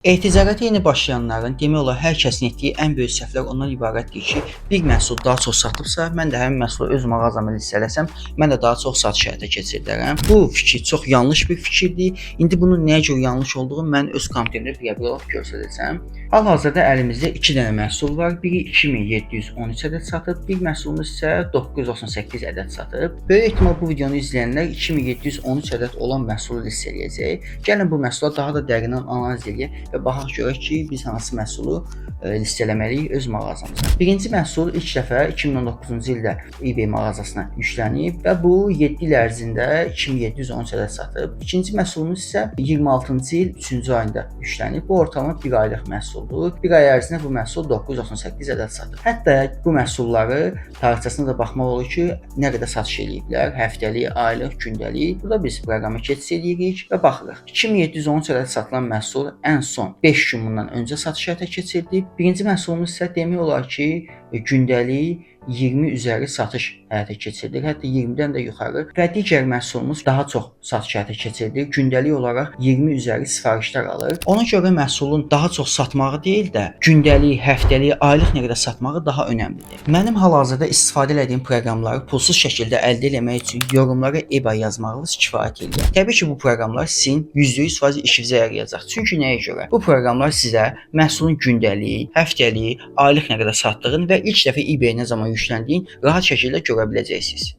Eticarata yeni başlayanların demək olar hər kəsin etdiyi ən böyük səhvlər ondan ibarətdir ki, bir məhsul daha çox satıbsa, mən də həmin məhsulu öz mağazamda listələsəm, mən də daha çox satış həyata keçirdərəm. Bu fikir çox yanlış bir fikirdir. İndi bunun nəyə görə yanlış olduğunu mən öz kontentimdə birebir olaraq göstərəcəm. Hal-hazırda əlimizdə 2 dənə məhsul var. Biri 2713 ədəd satıb, bir məhsulumuz isə 998 ədəd satıb. Böyük ehtimal bu videonu izləyənlər 2713 ədəd olan məhsulu listeləyəcək. Gəlin bu məhsula daha da dərindən analiz edək və baxaq görək ki, biz hansı məhsulu listələməliyik öz mağazamıza. Birinci məhsul ilk dəfə 2019-cu ildə eBay mağazasına yüklənib və bu 7 il ərzində 2713 ədəd satıb. İkinci məhsulumuz isə 26-cı il 3-cü ayında yüklənib. Bu ortalama 1 aylıq məhsuldur. 1 ay ərzində bu məhsul 998 ədəd satıb. Hətta bu məhsulları tarixçəsinə də baxmaq olur ki, nə qədər satış eləyiblər, həftəlik, aylıq, gündəlik. Burada biz proqrama keçid edirik və baxırıq. 2713 ədəd satılan məhsul ən son 5 gün bundan öncə satış həyata keçirilib. Birinci məhsulumuz isə demək olar ki, gündəlik 20 üzəri satış həyata keçirilir, hətta 20-dən də yuxarı və digər məhsulumuz daha çox satış həyata keçirilir. Gündəlik olaraq 20 üzəri sifarişlər alır. Ona görə məhsulun daha çox satmağı deyil də, gündəlik, həftəlik, aylıq nə qədər satmağı daha önəmlidir. Mənim hal-hazırda istifadə etdiyim proqramları pulsuz şəkildə əldə etmək üçün yorumlara eBay yazmağınız kifayət edir. Təbii ki, bu proqramlar sizin %100% işinizə yarayacaq. Çünki nəyə görə? Bu proqramlar sizə məhsulun gündəlik, həftəlik, aylıq nə qədər satdığını və ilk dəfə eBay nə zaman yükləndiyin rahat şəkildə görə biləcəksiniz.